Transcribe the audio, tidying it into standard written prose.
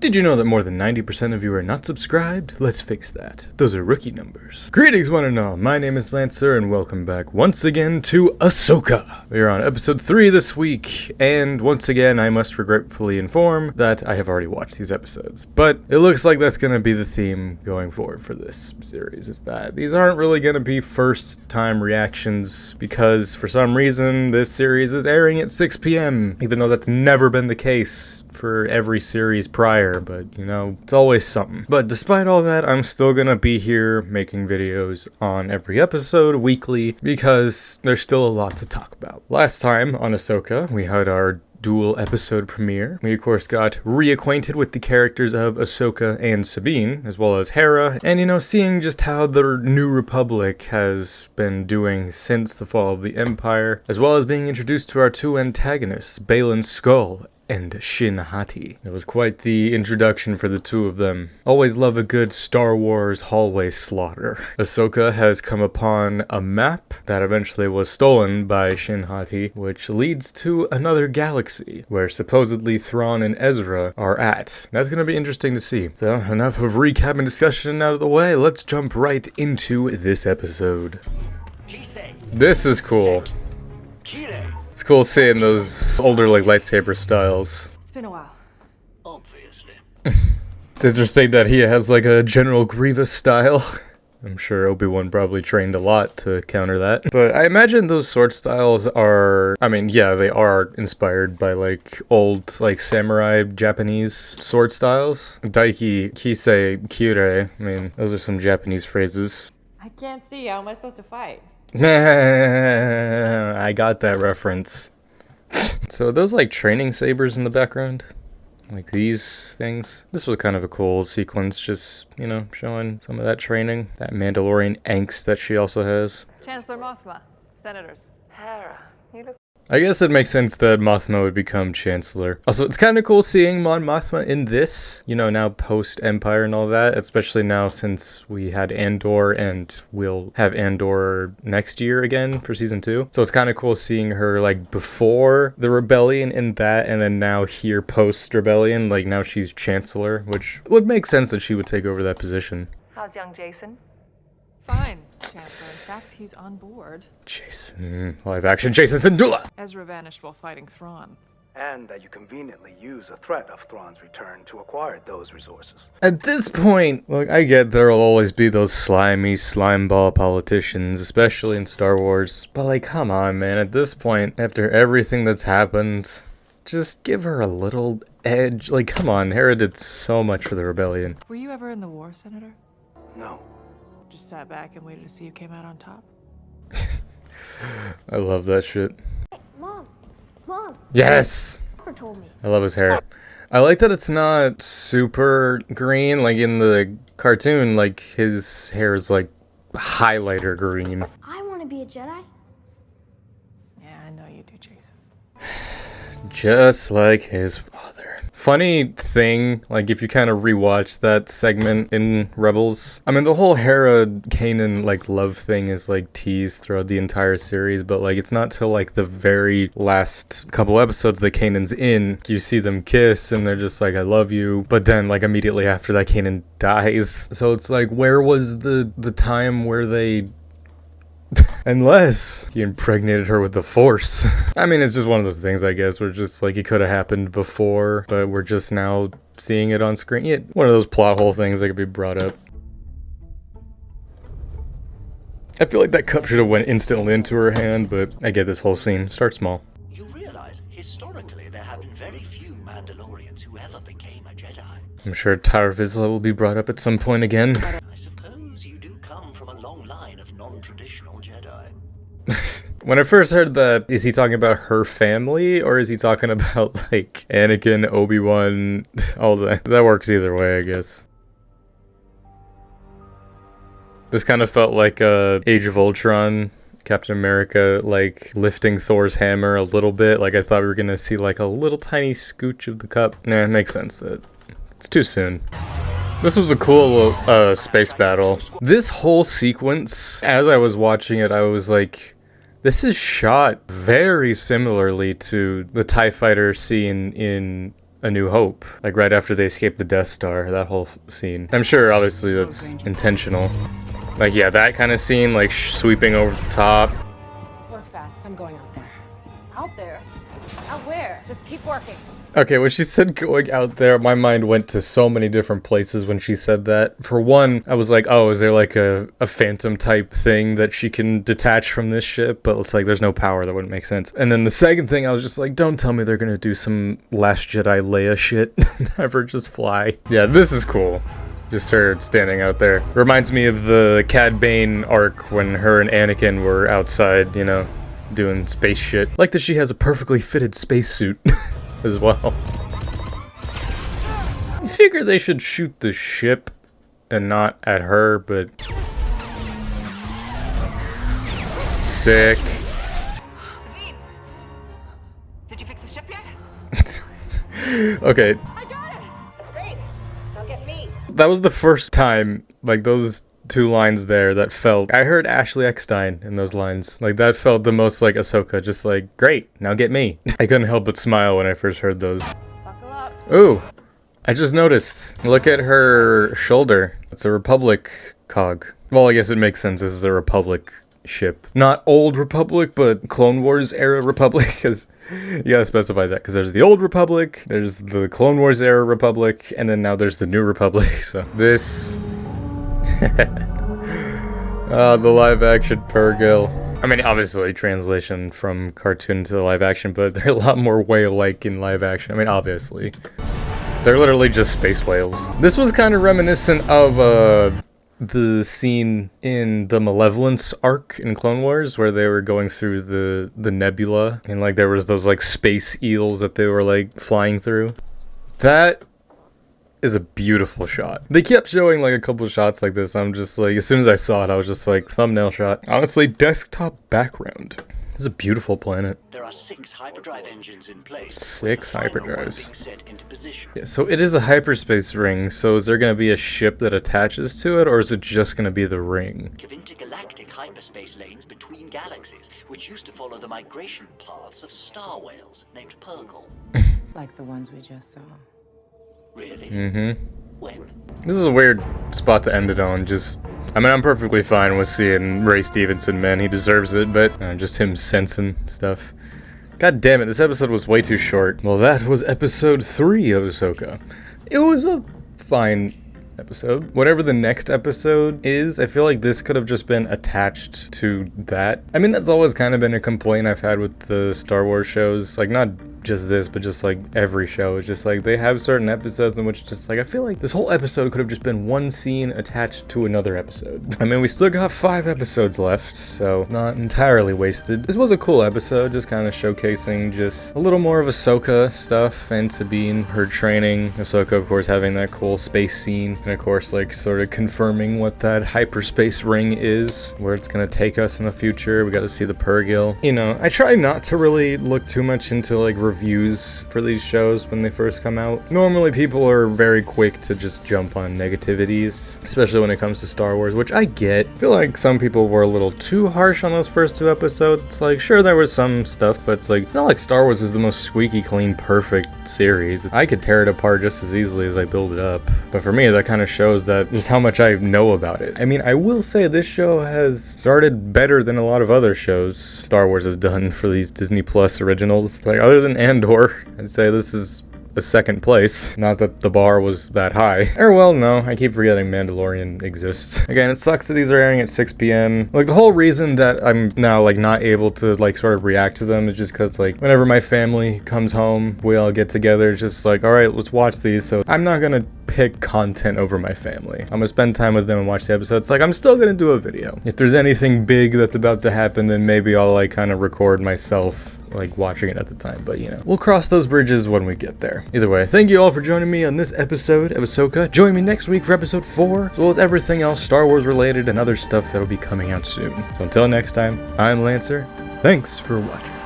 Did you know that more than 90% of you are not subscribed? Let's fix that. Those are rookie numbers. Greetings one and all, my name is Lancer and welcome back once again to Ahsoka. We are on episode 3 this week, and once again I must regretfully inform that I have already watched these episodes. But it looks like that's going to be the theme going forward for this series, is that these aren't really going to be first time reactions, because for some reason this series is airing at 6 p.m, even though that's never been the case for every series prior, but you know, it's always something. But despite all that, I'm still gonna be here making videos on every episode weekly because there's still a lot to talk about. Last time on Ahsoka, we had our dual episode premiere. We of course got reacquainted with the characters of Ahsoka and Sabine, as well as Hera, and you know, seeing just how the New Republic has been doing since the fall of the Empire, as well as being introduced to our two antagonists, Baylan Skoll and Shin Hati. It was quite the introduction for the two of them. Always love a good Star Wars hallway slaughter. Ahsoka has come upon a map that eventually was stolen by Shin Hati, which leads to another galaxy where supposedly Thrawn and Ezra are at. That's gonna be interesting to see. So enough of recap and discussion out of the way, let's jump right into this episode. This is cool. It's cool seeing those older, like, lightsaber styles. It's been a while. Obviously. It's interesting that he has, like, a General Grievous style. I'm sure Obi-Wan probably trained a lot to counter that. But I imagine those sword styles are, I mean, yeah, they are inspired by, like, old, like, samurai Japanese sword styles. Daiki, Kisei, Kirei. I mean, those are some Japanese phrases. I can't see. How am I supposed to fight? I got that reference. So are those like training sabers in the background? Like these things? This was kind of a cool sequence, just, you know, showing some of that training. That Mandalorian angst that she also has. Chancellor Mothma, senators. Hera, you look... I guess it makes sense that Mothma would become Chancellor. Also, it's kind of cool seeing Mon Mothma in this, you know, now post-Empire and all that, especially now since we had Andor and we'll have Andor next year again for season 2. So it's kind of cool seeing her, like, before the rebellion in that, and then now here post-rebellion, like, now she's Chancellor, which would make sense that she would take over that position. How's young Jason? Fine, Chancellor. In fact, he's on board. Jason. Live action Jason Syndulla! Ezra vanished while fighting Thrawn. And that you conveniently use a threat of Thrawn's return to acquire those resources. At this point, look, I get there'll always be those slimy, slimeball politicians, especially in Star Wars. But, like, come on, man. At this point, after everything that's happened, just give her a little edge. Like, come on. Hera did so much for the rebellion. Were you ever in the war, Senator? No. Just sat back and waited to see who came out on top? I love that shit. Hey, Mom! Yes! Papa told me. I love his hair. I like that it's not super green, like in the cartoon, like his hair is like highlighter green. I want to be a Jedi. Yeah, I know you do, Jason. Just like his father. Funny thing, like if you kind of rewatch that segment in Rebels, I mean the whole Hera Kanan like love thing is like teased throughout the entire series, but like it's not till like the very last couple episodes that Kanan's in, you see them kiss and they're just like I love you, but then like immediately after that Kanan dies. So it's like where was the time where they unless he impregnated her with the Force. I mean, it's just one of those things, I guess, where just like it could have happened before, but we're just now seeing it on screen. Yeah, one of those plot hole things that could be brought up. I feel like that cup should have went instantly into her hand, but I get this whole scene. Start small. You realize, historically, there have been very few Mandalorians who ever became a Jedi. I'm sure Tyre Vizsla will be brought up at some point again. I suppose you do come from a long line of non-traditional Jedi. When I first heard that, is he talking about her family, or is he talking about, like, Anakin, Obi-Wan, all that? That works either way, I guess. This kind of felt like Age of Ultron, Captain America, like, lifting Thor's hammer a little bit. Like, I thought we were gonna see, like, a little tiny scooch of the cup. Nah, it makes sense that it's too soon. This was a cool space battle. This whole sequence, as I was watching it, I was like, this is shot very similarly to the TIE fighter scene in A New Hope. Like right after they escape the Death Star, that whole scene. I'm sure obviously that's intentional. Like yeah, that kind of scene, like sweeping over the top. Work fast. I'm going out there. Out there? Out where? Just keep working. Okay, when she said going out there, my mind went to so many different places when she said that. For one, I was like, oh, is there like a phantom type thing that she can detach from this ship? But it's like, there's no power, that wouldn't make sense. And then the second thing, I was just like, don't tell me they're gonna do some Last Jedi Leia shit. Never just fly. Yeah, this is cool. Just her standing out there. Reminds me of the Cad Bane arc when her and Anakin were outside, you know, doing space shit. Like that she has a perfectly fitted spacesuit. As well. I figure they should shoot the ship and not at her, but sick. Sabine! Did you fix the ship yet? Okay, I got it! Great. Don't get me. that was the first time, like those two lines there that felt, I heard Ashley Eckstein in those lines. Like that felt the most like Ahsoka, just like, great, now get me. I couldn't help but smile when I first heard those. Buckle up. Ooh, I just noticed. Look at her shoulder. It's a Republic cog. Well, I guess it makes sense. This is a Republic ship. Not old Republic, but Clone Wars era Republic, because you gotta specify that, because there's the old Republic, there's the Clone Wars era Republic, and then now there's the new Republic, so this... the live action Purrgil. I mean, obviously translation from cartoon to live action, but they're a lot more whale-like in live action. I mean, obviously. They're literally just space whales. This was kind of reminiscent of the scene in the Malevolence arc in Clone Wars where they were going through the nebula and like there was those like space eels that they were like flying through. That is a beautiful shot. They kept showing like a couple shots like this. I'm just like, as soon as I saw it, I was just like, thumbnail shot. Honestly, desktop background. This is a beautiful planet. There are 6 hyperdrive engines in place. 6 with the final one hyperdrives. being set into position. Yeah, so it is a hyperspace ring. So is there going to be a ship that attaches to it, or is it just going to be the ring? Give intergalactic hyperspace lanes between galaxies, which used to follow the migration paths of star whales named Purrgil. Like the ones we just saw. Really? Mm-hmm. When? This is a weird spot to end it on. Just, I mean, I'm perfectly fine with seeing Ray Stevenson, man. He deserves it, but just him sensing stuff. God damn it, this episode was way too short. Well, that was episode 3 of Ahsoka. It was a fine episode. Whatever the next episode is, I feel like this could have just been attached to that. I mean, that's always kind of been a complaint I've had with the Star Wars shows. Like, not just this, but just like every show. It's just like they have certain episodes in which just like I feel like this whole episode could have just been one scene attached to another episode. I mean, we still got 5 episodes left, so not entirely wasted. This was a cool episode, just kind of showcasing just a little more of Ahsoka stuff and Sabine, her training. Ahsoka, of course, having that cool space scene, and of course, like sort of confirming what that hyperspace ring is, where it's gonna take us in the future. We got to see the Purrgil. You know, I try not to really look too much into like reviews for these shows when they first come out. Normally people are very quick to just jump on negativities, especially when it comes to Star Wars, which I get. I feel like some people were a little too harsh on those first 2 episodes. Like, sure, there was some stuff, but it's like, it's not like Star Wars is the most squeaky clean, perfect series. I could tear it apart just as easily as I build it up. But for me, that kind of shows that just how much I know about it. I mean, I will say this show has started better than a lot of other shows Star Wars has done for these Disney Plus originals. It's like, other than Andor, I'd say this is a second place. Not that the bar was that high. Or well, no, I keep forgetting Mandalorian exists. Again, it sucks that these are airing at 6 p.m. Like, the whole reason that I'm now, like, not able to, like, sort of react to them is just because, like, whenever my family comes home, we all get together, just like, alright, let's watch these. So I'm not gonna pick content over my family. I'm gonna spend time with them and watch the episodes. Like, I'm still gonna do a video. If there's anything big that's about to happen, then maybe I'll, like, kind of record myself like watching it at the time, but you know, we'll cross those bridges when we get there. Either way, thank you all for joining me on this episode of Ahsoka. Join me next week for episode 4, as well as everything else Star Wars related and other stuff that'll be coming out soon. So until next time, I'm Lancer. Thanks for watching.